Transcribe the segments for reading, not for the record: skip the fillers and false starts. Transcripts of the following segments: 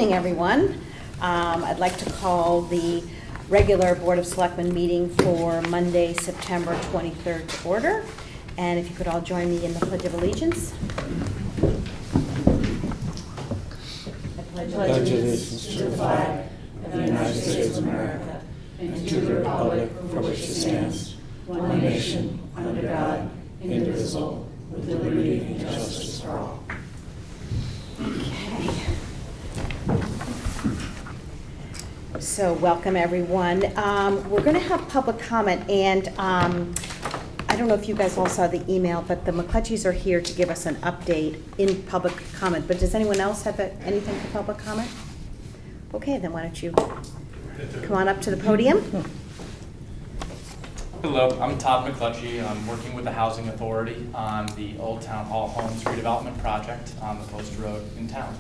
evening, everyone. I'd like to call the regular Board of Selectmen meeting for Monday, September 23rd to order. And if you could all join me in the Pledge of Allegiance. I pledge allegiance to the flag of the United States of America and to the republic for which it stands, one nation, under God, indivisible, with liberty and justice for all. Okay. So welcome, everyone. We're going to have public comment, and I don't know if you guys all saw the email, but the McClutchies are here to give us an update in public comment. But does anyone else have anything for public comment? Okay, then why don't you come on up to the podium. Hello, I'm Todd McClutchie. I'm working with the Housing Authority on the Old Town Hall Homes redevelopment project on the Post Road in town.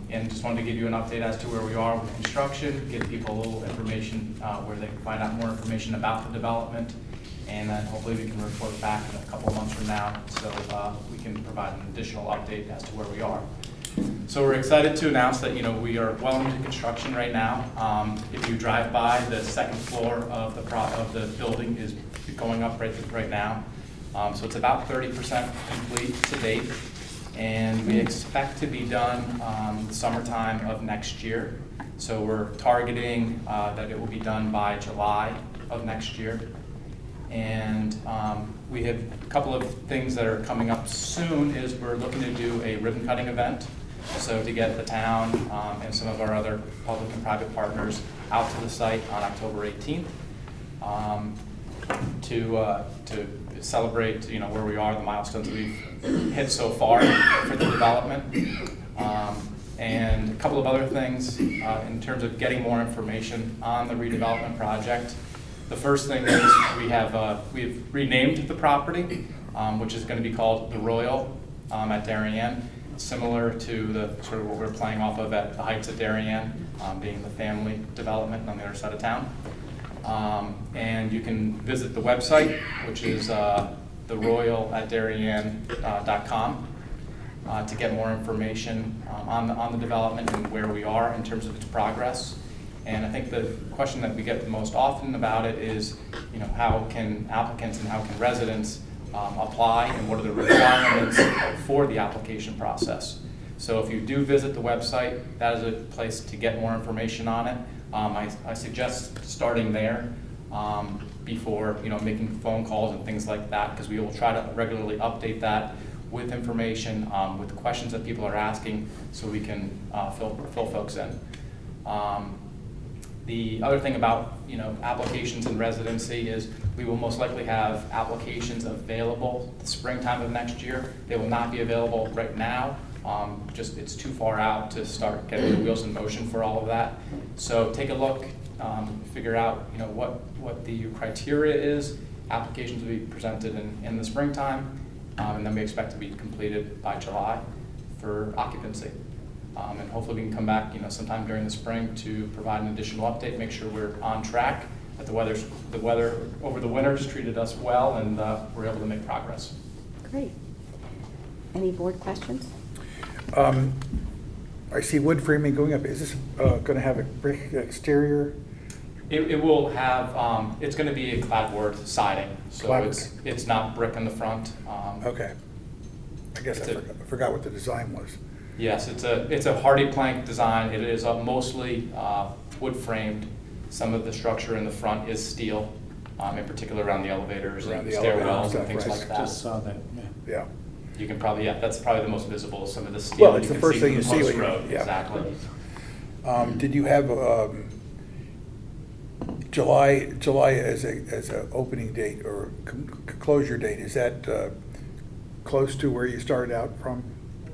And just wanted to give you an update as to where we are with construction, give people a little information where they can find out more information about the development, and then hopefully we can report back in a couple of months from now so we can provide an additional update as to where we are. So we're excited to announce that we are well into construction right now. If you drive by, the second floor of the building is going up right now. So it's about 30% complete to date, and we expect to be done summertime of next year. So we're targeting that it will be done by July of next year. And we have a couple of things that are coming up soon. Is we're looking to do a ribbon cutting event. So to get the town and some of our other public and private partners out to the site on October 18th to celebrate where we are, the milestones that we've hit so far for the development, and a couple of other things in terms of getting more information on the redevelopment project. The first thing is we've renamed the property, which is going to be called the Royal at Darien. Similar to the sort of what we're playing off of at the Heights at Darien, being the family development on the other side of town. And you can visit the website, which is theroyalatdarien.com, to get more information on the development and where we are in terms of its progress. And I think the question that we get the most often about it is, how can applicants and how can residents apply, and what are the requirements for the application process. So if you do visit the website, that is a place to get more information on it. I suggest starting there before making phone calls and things like that, because we will try to regularly update that with information, with the questions that people are asking, so we can fill folks in. The other thing about applications and residency is we will most likely have applications available the springtime of next year. They will not be available right now. Just it's too far out to start getting the wheels in motion for all of that. So take a look, figure out what the criteria is. Applications will be presented in the springtime, and then we expect to be completed by July for occupancy. And hopefully we can come back sometime during the spring to provide an additional update, make sure we're on track, that the weather over the winter has treated us well, and we're able to make progress. Great. Any board questions? I see wood framing going up. Is this going to have a brick exterior? It will have, it's going to be a clapboard siding, so it's not brick in the front. Okay. I guess I forgot what the design was. Yes, it's a hardy plank design. It is mostly wood framed. Some of the structure in the front is steel, in particular around the elevators and stairwells and things like that. Just saw that. Yeah. You can probably, that's probably the most visible. Some of the steel. Well, it's the first thing you see. Yeah. Exactly. Did you have July as a opening date or closure date? Is that close to where you started out from?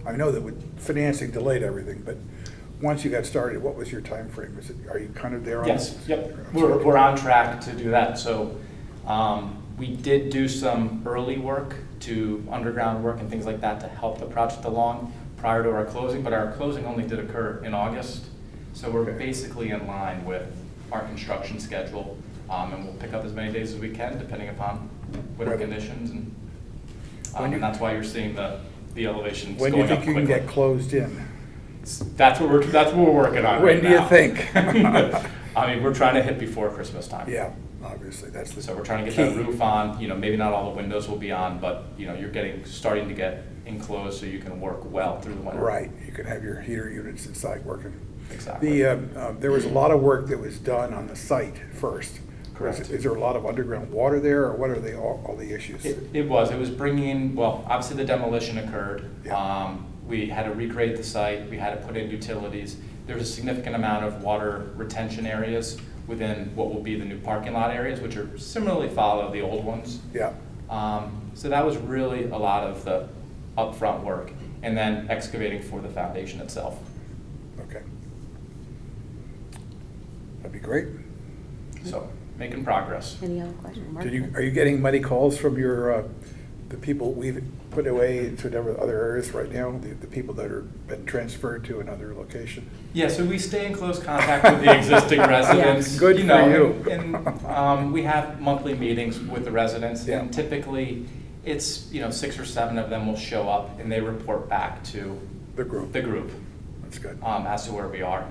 I know that with financing delayed everything, but once you got started, what was your time frame? Are you kind of there on Yes, this? yep. We're on track to do that. So we did do some early work to underground work and things like that to help the project along prior to our closing, but our closing only did occur in August. So we're basically in line with our construction schedule, and we'll pick up as many days as we can depending upon winter conditions, and that's why you're seeing the elevations When do going you up think you can quickly. get closed in? That's what we're working on When right do you now. think? I mean, we're trying to hit before Christmas time. Yeah, obviously, that's the So we're trying to get key. that roof on, maybe not all the windows will be on, but, you're starting to get enclosed so you can work well through the winter. Right, you can have your heater units inside working. Exactly. There was a lot of work that was done on the site first. Correct. Is there a lot of underground water there, or what are all the issues? It was bringing, well, obviously the demolition occurred. Yeah. We had to recreate the site, we had to put in utilities. There's a significant amount of water retention areas within what will be the new parking lot areas, which are similarly follow the old ones. Yeah, So that was really a lot of the upfront work, and then excavating for the foundation itself. okay. That'd be great. So, making progress. Any other questions? Mark? Are you getting many calls from the people we've put away to other areas right now? The people that are been transferred to another location? Yeah, so we stay in close contact with the existing residents. Good for you. And we have monthly meetings with the residents, Yeah. and typically, it's, 6 or 7 of them will show up, and they report back to The group. the group, That's good. as to where we are.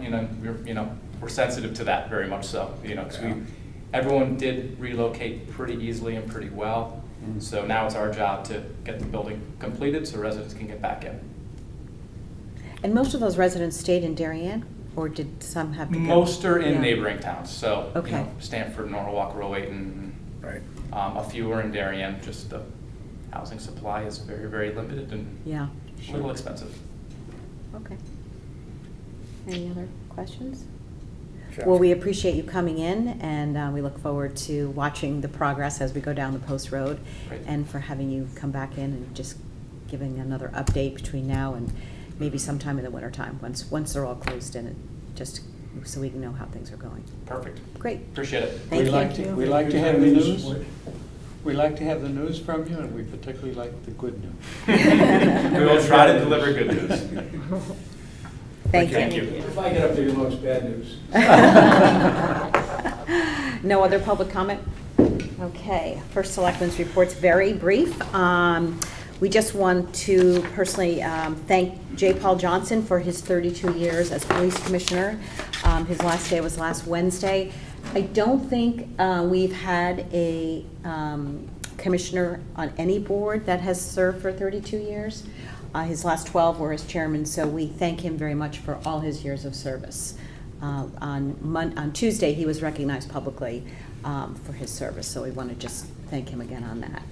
We're sensitive to that very much so, because Yeah. everyone did relocate pretty easily and pretty well. Mhm. So now it's our job to get the building completed so residents can get back in. And most of those residents stayed in Darien, or did some have to go? Most are in Yeah. neighboring towns, so, Okay. Stanford, Norwalk, Rowayton, Right. a few are in Darien, just the housing supply is very, very limited and Yeah, a little expensive. okay. Any other questions? Sounds Well, we good. appreciate you coming in, and we look forward to watching the progress as we go down the post road, Great. and for having you come back in and just giving another update between now and maybe sometime in the wintertime, once they're all closed in, just so we can know how things are going. Perfect. Great. Appreciate it. Thank We like you. to, we like to have the news. We like to have the news from you, and we particularly like the good news. We will try to deliver good news. Thank Thank you. you. If I get up there, you'll it's bad news. No other public comment? Okay, first Selectmen's report's very brief. We just want to personally thank J. Paul Johnson for his 32 years as police commissioner. His last day was last Wednesday. I don't think we've had a commissioner on any board that has served for 32 years. His last 12 were as chairman, so we thank him very much for all his years of service. On Tuesday, he was recognized publicly for his service, so we want to just thank him again on that.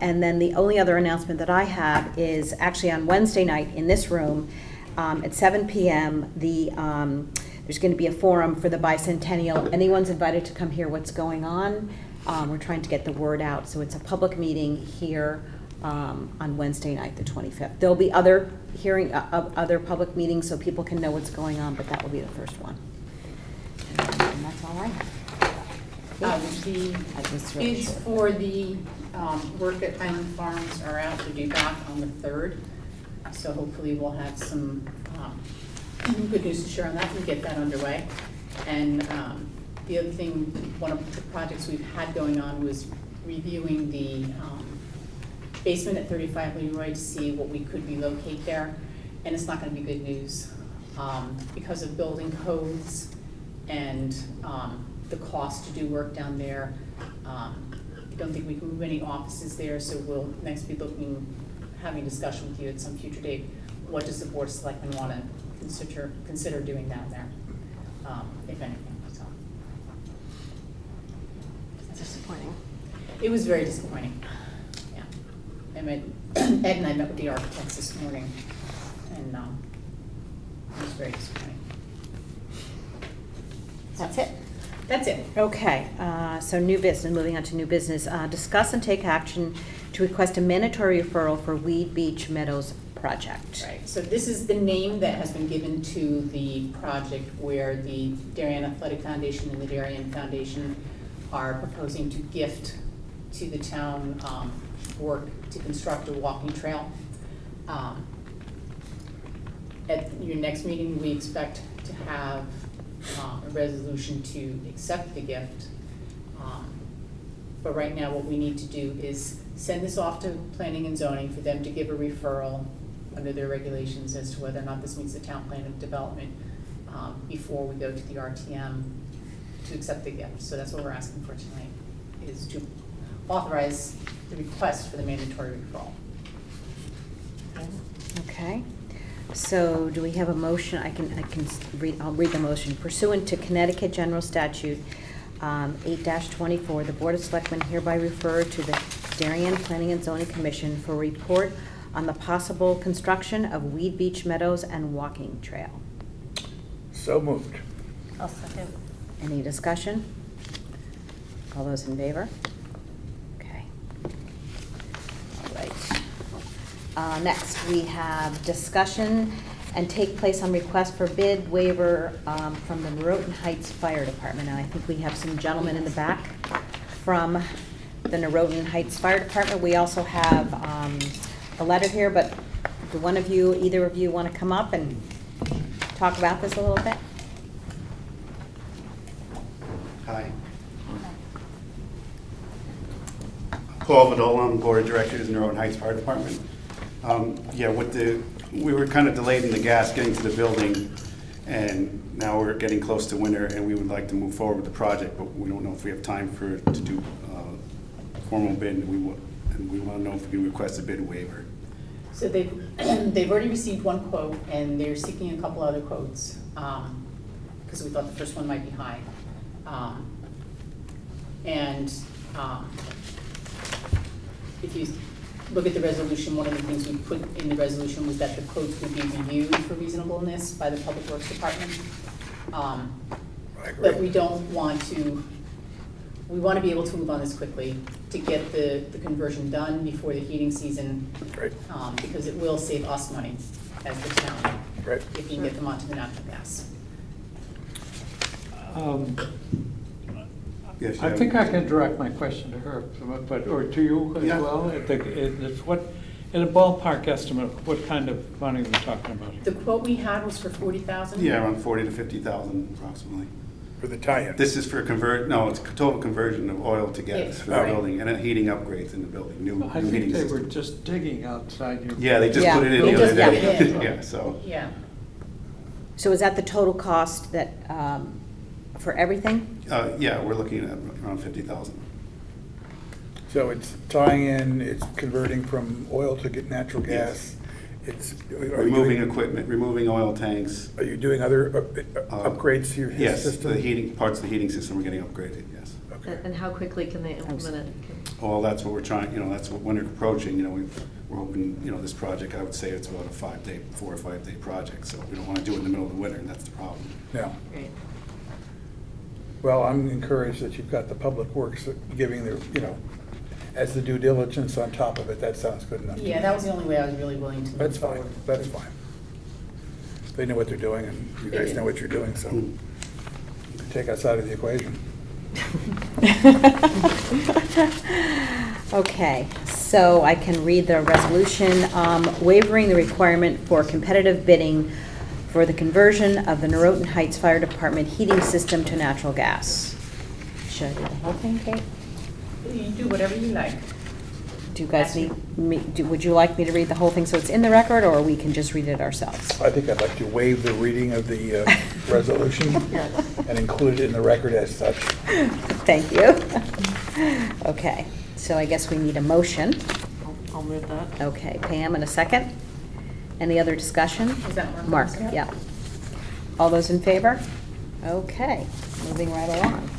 And then the only other announcement that I have is actually on Wednesday night in this room at 7 p.m. There's going to be a forum for the bicentennial. Anyone's invited to come hear what's going on. We're trying to get the word out, so it's a public meeting here on Wednesday night, the 25th. There'll be other other public meetings so people can know what's going on, but that will be the first one. And that's all I have. The That was really bids short. for the work at Highland Farms are out to due back on the 3rd. So hopefully we'll have some good news to share on that and get that underway. And the other thing, one of the projects we've had going on was reviewing the basement at 35 Leroy to see what we could relocate there. And it's not gonna be good news because of building codes and the cost to do work down there. I don't think we can move any offices there, so we'll next be having a discussion with you at some future date. What does the Board of Selectmen want to consider doing down there, if anything, so. Disappointing. It was very disappointing, yeah. Ed and I met with the architects this morning, and it was very disappointing. That's it. That's it. Okay, so new business, moving on to new business. Discuss and take action to request a mandatory referral for Weed Beach Meadows project. Right, so this is the name that has been given to the project where the Darien Athletic Foundation and the Darien Foundation are proposing to gift to the town work to construct a walking trail. At your next meeting, we expect to have a resolution to accept the gift. But right now, what we need to do is send this off to planning and zoning for them to give a referral, under their regulations as to whether or not this meets the town plan of development before we go to the RTM to accept the gift. So that's what we're asking for tonight, is to authorize the request for the mandatory referral. Okay, so do we have a motion? I'll read the motion. Pursuant to Connecticut General Statute 8-24, the Board of Selectmen hereby refer to the Darien Planning and Zoning Commission for a report on the possible construction of Weed Beach Meadows and Walking Trail. So moved. I'll second. Any discussion? All those in favor? Okay. All right. Next, we have discussion and take place on request for bid waiver from the Norotan Heights Fire Department. And I think we have some gentlemen in the back from the Norotan Heights Fire Department. We also have a letter here, but do either of you want to come up and talk about this a little bit? Hi. Paul Vidal, I'm Board of Directors in Norotan Heights Fire Department. We were kind of delayed in the gas getting to the building, and now we're getting close to winter, and we would like to move forward with the project, but we don't know if we have time to do a formal bid, and we want to know if we can request a bid waiver. So they've already received one quote, and they're seeking a couple other quotes, because we thought the first one might be high. If you look at the resolution, one of the things we put in the resolution was that the quotes would be reviewed for reasonableness by the Public Works Department. I agree. But we want to be able to move on this quickly to get the conversion done before the heating season. Right. Because it will save us money as the town. Right. If we can get them onto the natural gas. Yes, I think I can direct my question to her, or to you as Yeah. well. It's what, in a ballpark estimate, what kind of money are we talking about here? The quote we had was for 40,000. Yeah, around 40 to 50,000 approximately. For the tie-in. This is for it's total conversion of oil to gas for the Right. building, and then heating upgrades in the building, new I heating think they were system. just digging outside your. Yeah, they just Yeah. put it in They the other just got day. it in. Yeah, so, Yeah. So is that the total cost that, for everything? yeah, we're looking at around 50,000. So it's tying in, it's converting from oil to get natural gas. It's Removing equipment, removing oil tanks. Are you doing other upgrades to your Yes, system? the heating, parts of the heating system are getting upgraded, yes. Okay. And how quickly can they implement it? Well, that's what we're trying, that's what, when we're approaching, we're hoping, this project, I would say it's about a 4 or 5 day project, so we don't want to do it in the middle of the winter, and that's the problem. Yeah. Great. Well, I'm encouraged that you've got the Public Works giving their, as the due diligence on top of it. That sounds good enough to me. Yeah, that was the only way I was really willing to move That's forward. fine, that's fine. They know what they're doing, and you guys know what you're doing, so Mm. take us out of the equation. Okay, so I can read the resolution waiving the requirement for competitive bidding for the conversion of the Norotan Heights Fire Department heating system to natural gas. Should I do the whole thing, Kate? You do whatever you like. Do you guys need me, would you like me to read the whole thing so it's in the record, or we can just read it ourselves? I think I'd like to waive the reading of the resolution and include it in the record as such. Thank you. Okay, so I guess we need a motion. I'll move that. Okay, Pam, in a second. Any other discussion? Is that Mark? Mark, Yep. yeah. All those in favor? Okay, moving right along.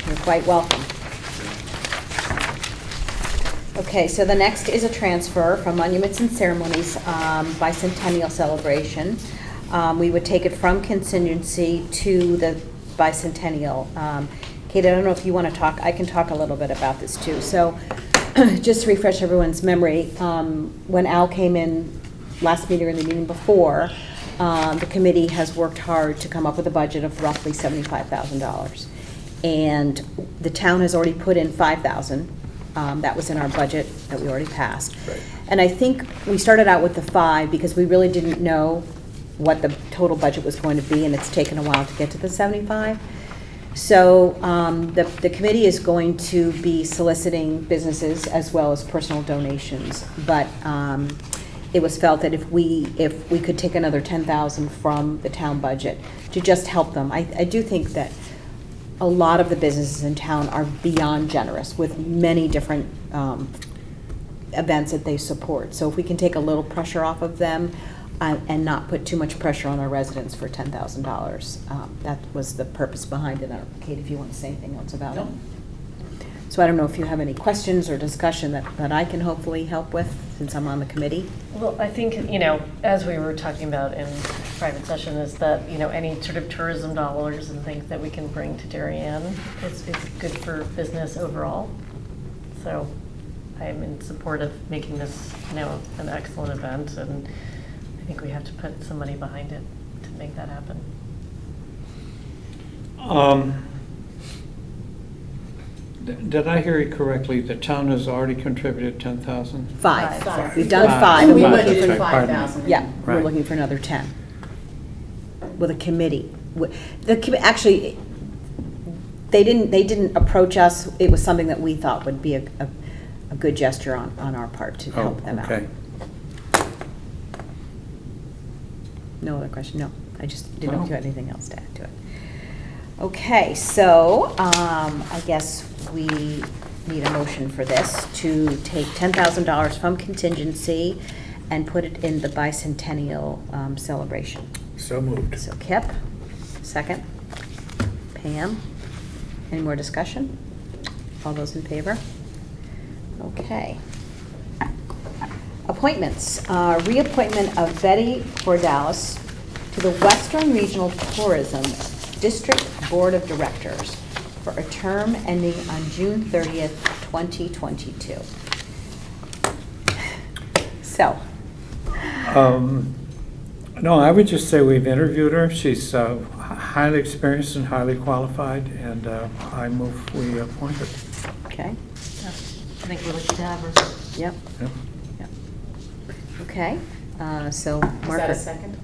You're quite welcome. Okay, so the next is a transfer from Monuments and Ceremonies bicentennial celebration. We would take it from contingency to the bicentennial. Kate, I don't know if you want to talk, I can talk a little bit about this too. So just to refresh everyone's memory, when Al came in last meeting or the meeting before, the committee has worked hard to come up with a budget of roughly $75,000. And the town has already put in $5,000. That was in our budget that we already passed. Right. And I think we started out with the 5 because we really didn't know what the total budget was going to be, and it's taken a while to get to the 75. So the committee is going to be soliciting businesses as well as personal donations, but it was felt that if we could take another 10,000 from the town budget to just help them. I do think that a lot of the businesses in town are beyond generous with many different events that they support. So if we can take a little pressure off of them and not put too much pressure on our residents for $10,000, that was the purpose behind it. I don't know, Kate, if you want to say anything else about it. No. So I don't know if you have any questions or discussion that I can hopefully help with, since I'm on the committee. Well, I think, as we were talking about in private session, is that, any sort of tourism dollars and things that we can bring to Darien is good for business overall. So I'm in support of making this, an excellent event, and I think we have to put some money behind it to make that happen. Did I hear you correctly? The town has already contributed 10,000? Five. Five. We've done Five. five. We We're budgeted looking for- Pardon me. 5,000. Yeah, we're Right. looking for another 10. With a committee. Actually, they didn't approach us. It was something that we thought would be a good gesture on our part to help them out. Okay. No other question? No. I just didn't know if you No. had anything else to add to it. Okay, so I guess we need a motion for this to take $10,000 from contingency and put it in the bicentennial celebration. So moved. So Kip, second. Pam, any more discussion? All those in favor? Okay. Appointments. Reappointment of Betty Cordalis to the Western Regional Tourism District Board of Directors for a term ending on June 30th, 2022. So, No, I would just say we've interviewed her. She's highly experienced and highly qualified, and I move we appoint her. okay, Yeah, I think we're lucky to have her. yep, Yep. yep. Okay, so Is Mark. that a second?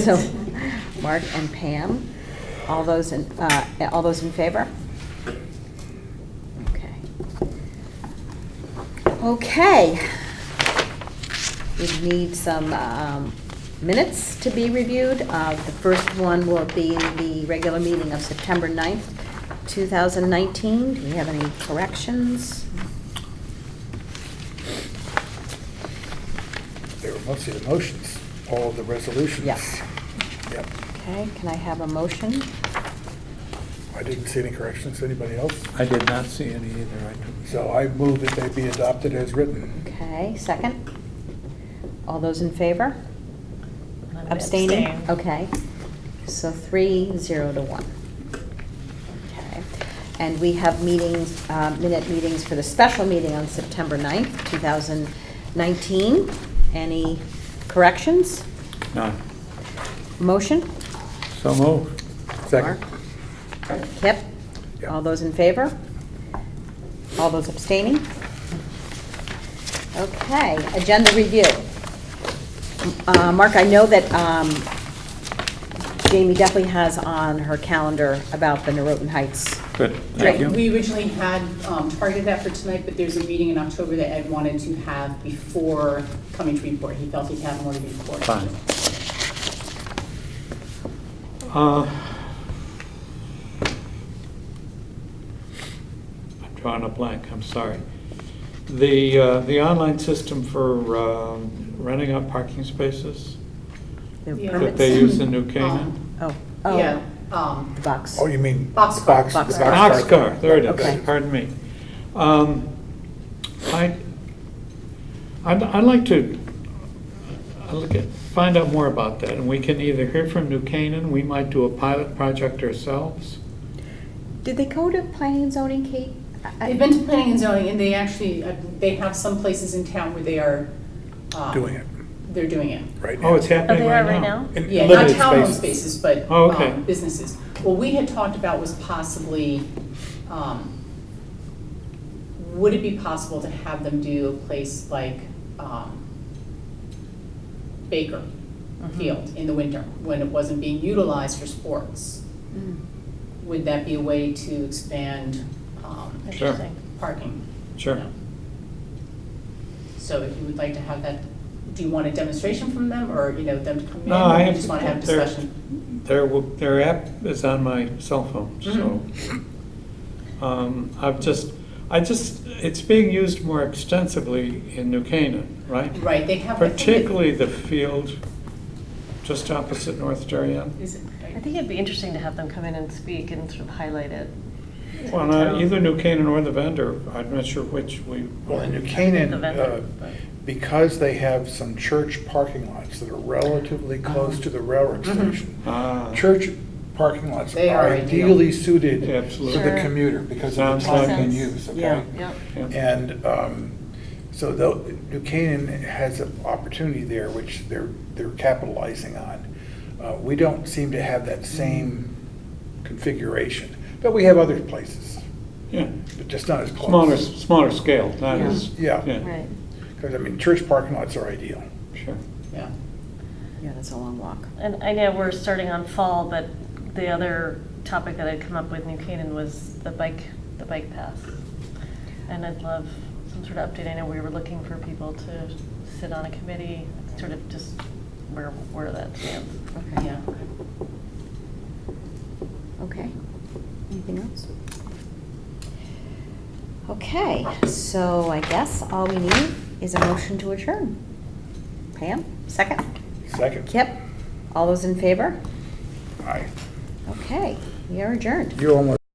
So, Mark and Pam, all those in favor? Okay. Okay. We need some minutes to be reviewed. The first one will be the regular meeting of September 9th, 2019. Do we have any corrections? They were mostly the motions, all of the resolutions. Yeah. Yep. Okay, can I have a motion? I didn't see any corrections. Anybody else? I did not see any either. So I move that they be adopted as written. Okay, second? All those in favor? I'm gonna Abstaining? abstain. Okay, so 3-0 to 1. Okay, and we have meetings, minute meetings for the special meeting on September 9th, 2019. Any corrections? None. Motion? So move. Second. Mark? Kip? Yeah. All those in favor? All those abstaining? Okay, agenda review. Mark, I know that Jamie definitely has on her calendar about the Norotan Heights. Good, Great. thank you. We originally had targeted that for tonight, but there's a meeting in October that Ed wanted to have before coming to report. He felt he'd have more to report. Fine. I'm drawing a blank, I'm sorry. The online system for renting out parking spaces The Yeah. that permits. they use in New Canaan? Oh, Yeah, the box. Oh, you mean? Boxcar. the box- the Boxcar. Boxcar, there it Okay. is, pardon me. I'd like to find out more about that, and we can either hear from New Canaan, we might do a pilot project ourselves. Did they go to planning and zoning, Kate? they've been to planning and zoning, and they actually, they have some places in town where they are. Doing it They're doing it. right now. Oh, it's Oh, happening they right are now? right now? In Yeah, not limited town-owned spaces. spaces, but Oh, okay. businesses. What we had talked about was possibly, would it be possible to have them do a place like Baker Field in the winter, when it wasn't being utilized for sports? would that be a way to expand Sure. Interesting. parking? Sure. You know? So if you would like to have that, do you want a demonstration from them, or, you know, them to come in? No, or I you just want to have a their- discussion? Their app is on my cell phone, so. It's being used more extensively in New Canaan, right? Right, they have. Particularly the field just opposite North Darien. Is it? I think it'd be interesting to have them come in and speak and sort of highlight it. to Well, the town. either New Canaan or the vendor, I'm not sure which we. Well, in New The Canaan, vendor, but- because they have some church parking lots that are relatively close to the railroad station, Ah. church parking lots They are are ideal. ideally suited for Absolutely. the Sure. commuter because of Sounds the time like and it. use, okay? Yeah. Yep. Yeah. And so New Canaan has an opportunity there, which they're capitalizing on. We don't seem to have that same configuration, but we have other places, Yeah, but just not as close. smaller scale, not Yeah. as. Yeah. Right. Because, I mean, church parking lots are ideal. Sure. Yeah. Yeah, that's a long walk. And I know we're starting on fall, but the other topic that I'd come up with New Canaan was the bike path. And I'd love some sort of update. I know we were looking for people to sit on a committee, sort of just where that stands. Okay. Yeah. Okay. Anything else? Okay, so I guess all we need is a motion to adjourn. Pam, second? Second. Kip, all those in favor? Aye. Okay, we are adjourned. You almost